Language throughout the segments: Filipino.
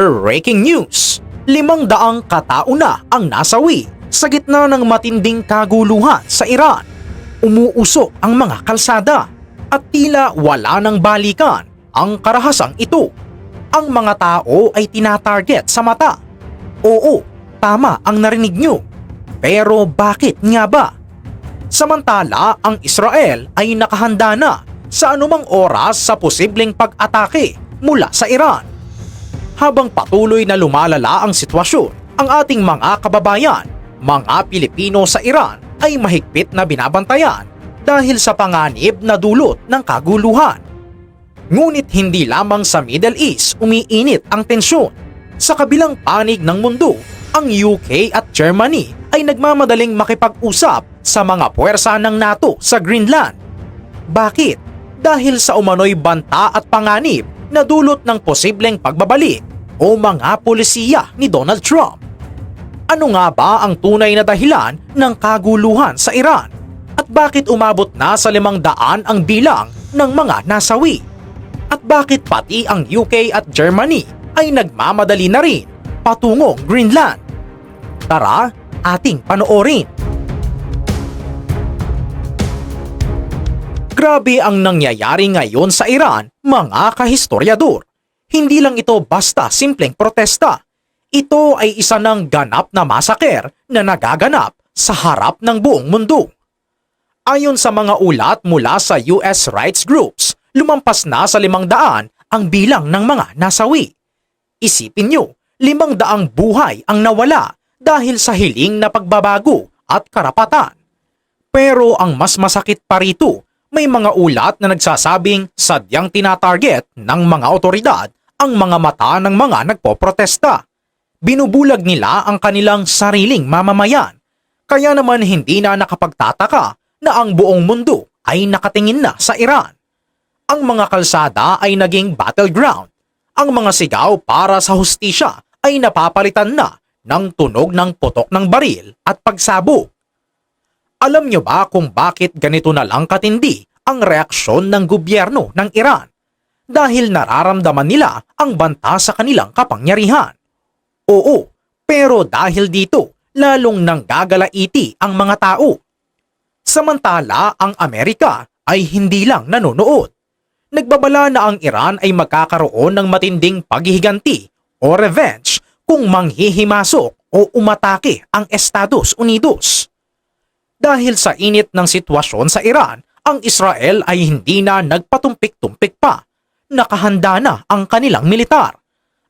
Breaking news! 500 katao na ang nasawi sa gitna ng matinding kaguluhan sa Iran. Umuusok ang mga kalsada at tila wala ng balikan ang karahasang ito. Ang mga tao ay tinatarget sa mata. Oo, tama ang narinig nyo. Pero bakit nga ba? Samantala, ang Israel ay nakahanda na sa anumang oras sa posibleng pag-atake mula sa Iran. Habang patuloy na lumalala ang sitwasyon, ang ating mga kababayan, mga Pilipino sa Iran ay mahigpit na binabantayan dahil sa panganib na dulot ng kaguluhan. Ngunit hindi lamang sa Middle East umiinit ang tensyon. Sa kabilang panig ng mundo, ang UK at Germany ay nagmamadaling makipag-usap sa mga puwersa ng NATO sa Greenland. Bakit? Dahil sa umano'y banta at panganib na dulot ng posibleng pagbabalik o mga polisiya ni Donald Trump. Ano nga ba ang tunay na dahilan ng kaguluhan sa Iran? At bakit umabot na sa 500 ang bilang ng mga nasawi? At bakit pati ang UK at Germany ay nagmamadali na rin patungong Greenland? Tara, ating panoorin. Grabe ang nangyayari ngayon sa Iran, mga kahistoryador. Hindi lang ito basta simpleng protesta. Ito ay isa ng ganap na masaker na nagaganap sa harap ng buong mundo. Ayon sa mga ulat mula sa US rights groups, lumampas na sa 500 ang bilang ng mga nasawi. Isipin nyo, 500 buhay ang nawala dahil sa hiling na pagbabago at karapatan. Pero ang mas masakit pa rito, may mga ulat na nagsasabing sadyang tinatarget ng mga otoridad ang mga mata ng mga nagpoprotesta. Binubulag nila ang kanilang sariling mamamayan. Kaya naman hindi na nakapagtataka na ang buong mundo ay nakatingin na sa Iran. Ang mga kalsada ay naging battleground. Ang mga sigaw para sa hustisya ay napapalitan na ng tunog ng putok ng baril at pagsabog. Alam nyo ba kung bakit ganito na lang katindi ang reaksyon ng gobyerno ng Iran? Dahil nararamdaman nila ang banta sa kanilang kapangyarihan. Oo, pero dahil dito, lalong nanggagalaiti ang mga tao. Samantala, ang Amerika ay hindi lang nanonood. Nagbabala na ang Iran ay magkakaroon ng matinding paghihiganti o revenge kung manghihimasok o umatake ang Estados Unidos. Dahil sa init ng sitwasyon sa Iran, ang Israel ay hindi na nagpatumpik-tumpik pa. Nakahanda na ang kanilang militar,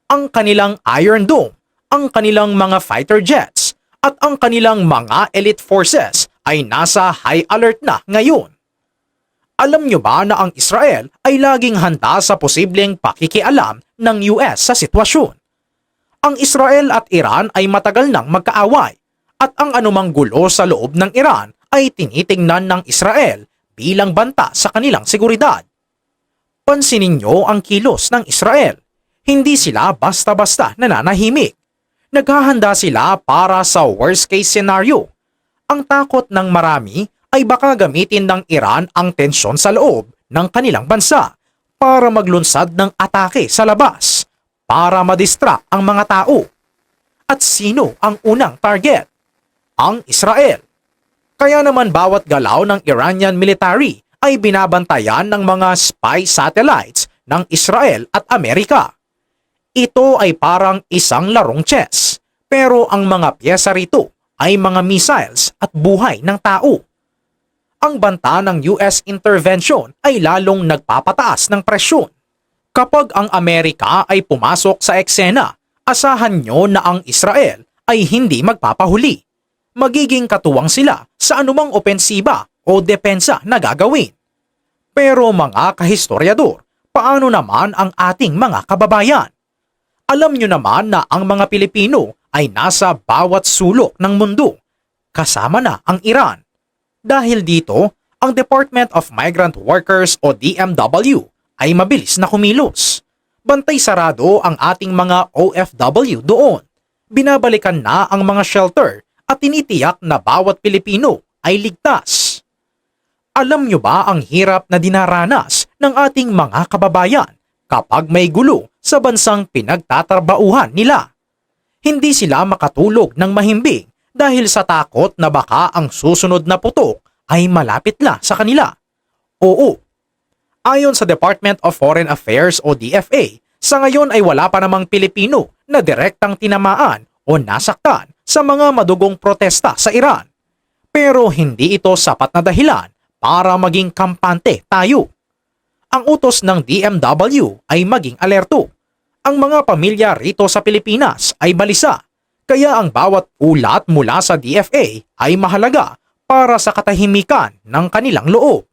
ang kanilang Iron Dome, ang kanilang mga fighter jets, at ang kanilang mga elite forces ay nasa high alert na ngayon. Alam nyo ba na ang Israel ay laging handa sa posibleng pakikialam ng US sa sitwasyon? Ang Israel at Iran ay matagal nang magkaaway at ang anumang gulo sa loob ng Iran ay tinitingnan ng Israel bilang banta sa kanilang seguridad. Pansinin nyo ang kilos ng Israel. Hindi sila basta-basta nananahimik. Naghahanda sila para sa worst case scenario. Ang takot ng marami ay baka gamitin ng Iran ang tensyon sa loob ng kanilang bansa para maglunsad ng atake sa labas para madistract ang mga tao. At sino ang unang target? Ang Israel. Kaya naman bawat galaw ng Iranian military ay binabantayan ng mga spy satellites ng Israel at Amerika. Ito ay parang isang larong chess, pero ang mga pyesa rito ay mga missiles at buhay ng tao. Ang banta ng US intervention ay lalong nagpapataas ng presyon. Kapag ang Amerika ay pumasok sa eksena, asahan nyo na ang Israel ay hindi magpapahuli. Magiging katuwang sila sa anumang opensiba o depensa na gagawin. Pero mga kahistoryador, paano naman ang ating mga kababayan? Alam nyo naman na ang mga Pilipino ay nasa bawat sulok ng mundo, kasama na ang Iran. Dahil dito, ang Department of Migrant Workers o DMW ay mabilis na kumilos. Bantay sarado ang ating mga OFW doon. Binabalikan na ang mga shelter at tinitiyak na bawat Pilipino ay ligtas. Alam nyo ba ang hirap na dinaranas ng ating mga kababayan kapag may gulo sa bansang pinagtatrabauhan nila. Hindi sila makatulog ng mahimbing dahil sa takot na baka ang susunod na putok ay malapit na sa kanila. Oo. Ayon sa Department of Foreign Affairs o DFA, sa ngayon ay wala pa namang Pilipino na direktang tinamaan o nasaktan sa mga madugong protesta sa Iran. Pero hindi ito sapat na dahilan para maging kampante tayo. Ang utos ng DMW ay maging alerto. Ang mga pamilya rito sa Pilipinas ay balisa, kaya ang bawat ulat mula sa DFA ay mahalaga para sa katahimikan ng kanilang loob.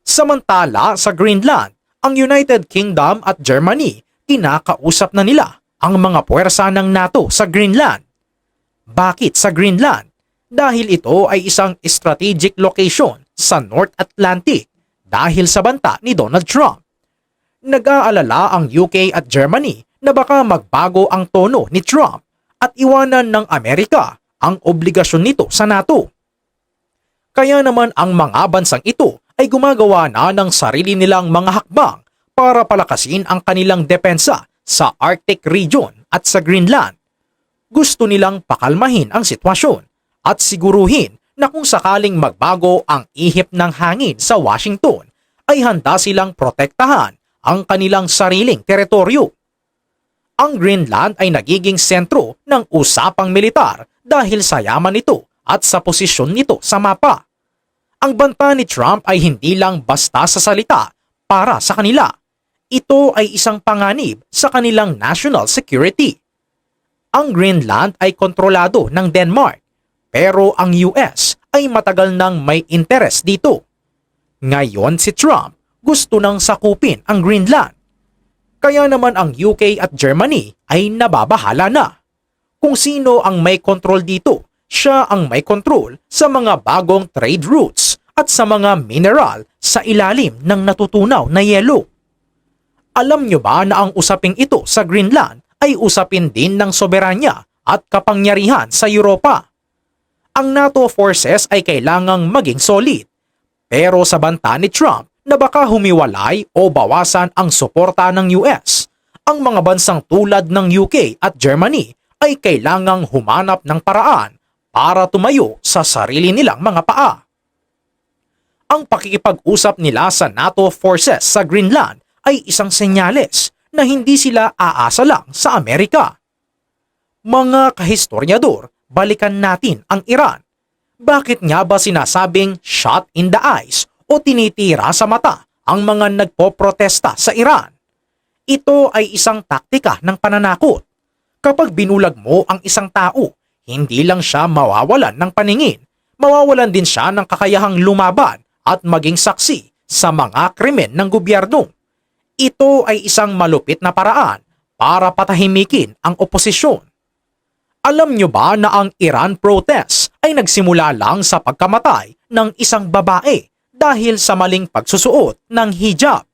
Samantala sa Greenland, ang United Kingdom at Germany, kinakausap na nila ang mga puwersa ng NATO sa Greenland. Bakit sa Greenland? Dahil ito ay isang strategic location sa North Atlantic dahil sa banta ni Donald Trump. Nag-aalala ang UK at Germany na baka magbago ang tono ni Trump at iwanan ng Amerika ang obligasyon nito sa NATO. Kaya naman ang mga bansang ito ay gumagawa na ng sarili nilang mga hakbang para palakasin ang kanilang depensa sa Arctic region at sa Greenland. Gusto nilang pakalmahin ang sitwasyon at siguruhin na kung sakaling magbago ang ihip ng hangin sa Washington, ay handa silang protektahan ang kanilang sariling teritoryo. Ang Greenland ay nagiging sentro ng usapang militar dahil sa yaman nito at sa posisyon nito sa mapa. Ang banta ni Trump ay hindi lang basta sa salita para sa kanila. Ito ay isang panganib sa kanilang national security. Ang Greenland ay kontrolado ng Denmark, pero ang US ay matagal nang may interes dito. Ngayon si Trump gusto nang sakupin ang Greenland. Kaya naman ang UK at Germany ay nababahala na. Kung sino ang may kontrol dito, siya ang may kontrol sa mga bagong trade routes at sa mga mineral sa ilalim ng natutunaw na yelo. Alam nyo ba na ang usaping ito sa Greenland ay usapin din ng soberanya at kapangyarihan sa Europa? Ang NATO forces ay kailangang maging solid. Pero sa banta ni Trump na baka humiwalay o bawasan ang suporta ng US, ang mga bansang tulad ng UK at Germany ay kailangang humanap ng paraan para tumayo sa sarili nilang mga paa. Ang pakikipag-usap nila sa NATO forces sa Greenland ay isang senyales na hindi sila aasa lang sa Amerika. Mga kahistoryador, balikan natin ang Iran. Bakit nga ba sinasabing shot in the eyes o tinitira sa mata ang mga nagpoprotesta sa Iran? Ito ay isang taktika ng pananakot. Kapag binulag mo ang isang tao, hindi lang siya mawawalan ng paningin, mawawalan din siya ng kakayahang lumaban at maging saksi sa mga krimen ng gobyerno. Ito ay isang malupit na paraan para patahimikin ang oposisyon. Alam nyo ba na ang Iran protest ay nagsimula lang sa pagkamatay ng isang babae dahil sa maling pagsusuot ng hijab?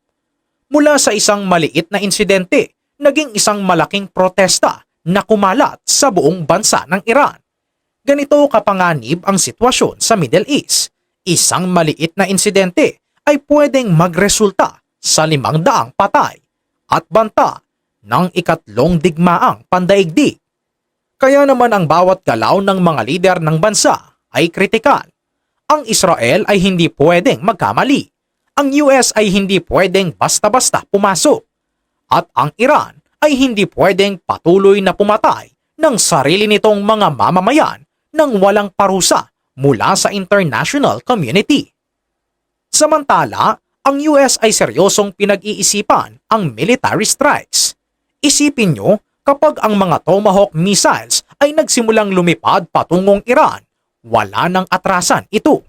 Mula sa isang maliit na insidente, naging isang malaking protesta na kumalat sa buong bansa ng Iran. Ganito kapanganib ang sitwasyon sa Middle East. Isang maliit na insidente ay pwedeng magresulta sa 500 patay at banta ng ikatlong digmaang pandaigdig. Kaya naman ang bawat galaw ng mga lider ng bansa ay kritikal. Ang Israel ay hindi pwedeng magkamali. Ang US ay hindi pwedeng basta-basta pumasok. At ang Iran ay hindi pwedeng patuloy na pumatay ng sarili nitong mga mamamayan nang walang parusa mula sa international community. Samantala, ang US ay seryosong pinag-iisipan ang military strikes. Isipin nyo, kapag ang mga Tomahawk missiles ay nagsimulang lumipad patungong Iran, wala nang atrasan ito.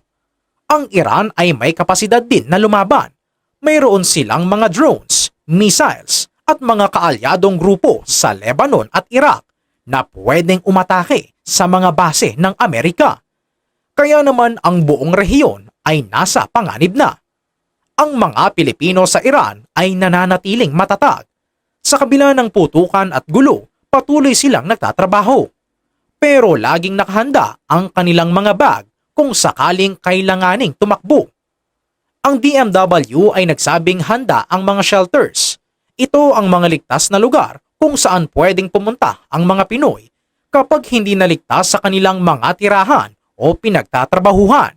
Ang Iran ay may kapasidad din na lumaban. Mayroon silang mga drones, missiles, at mga kaalyadong grupo sa Lebanon at Iraq na pwedeng umatake sa mga base ng Amerika. Kaya naman ang buong rehiyon ay nasa panganib na. Ang mga Pilipino sa Iran ay nananatiling matatag. Sa kabila ng putukan at gulo, patuloy silang nagtatrabaho. Pero laging nakahanda ang kanilang mga bag kung sakaling kailanganing tumakbo. Ang DMW ay nagsabing handa ang mga shelters. Ito ang mga ligtas na lugar kung saan pwedeng pumunta ang mga Pinoy kapag hindi naligtas sa kanilang mga tirahan o pinagtatrabahuhan.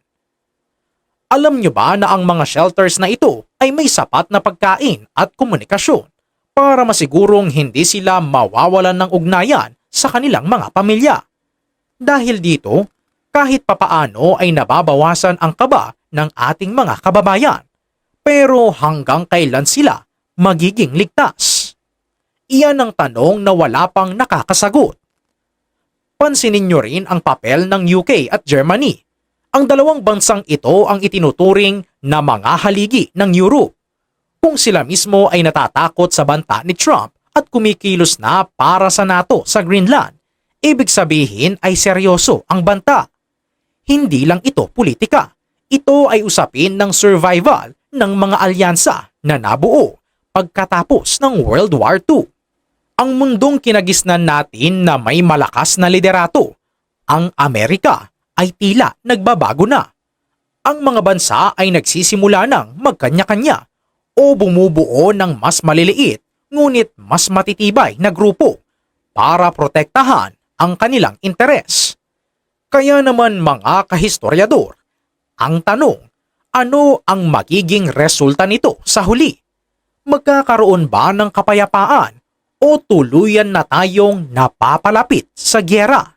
Alam nyo ba na ang mga shelters na ito ay may sapat na pagkain at komunikasyon para masigurong hindi sila mawawalan ng ugnayan sa kanilang mga pamilya? Dahil dito, kahit papaano ay nababawasan ang kaba ng ating mga kababayan. Pero hanggang kailan sila magiging ligtas? Iyan ang tanong na wala pang nakakasagot. Pansinin nyo rin ang papel ng UK at Germany. Ang dalawang bansang ito ang itinuturing na mga haligi ng Europe. Kung sila mismo ay natatakot sa banta ni Trump at kumikilos na para sa NATO sa Greenland, ibig sabihin ay seryoso ang banta. Hindi lang ito politika. Ito ay usapin ng survival ng mga alyansa na nabuo pagkatapos ng World War II. Ang mundong kinagisnan natin na may malakas na liderato, ang Amerika, ay tila nagbabago na. Ang mga bansa ay nagsisimula ng magkanya-kanya o bumubuo ng mas maliliit ngunit mas matitibay na grupo para protektahan ang kanilang interes. Kaya naman mga kahistoryador, ang tanong, ano ang magiging resulta nito sa huli? Magkakaroon ba ng kapayapaan o tuluyan na tayong napapalapit sa gyera?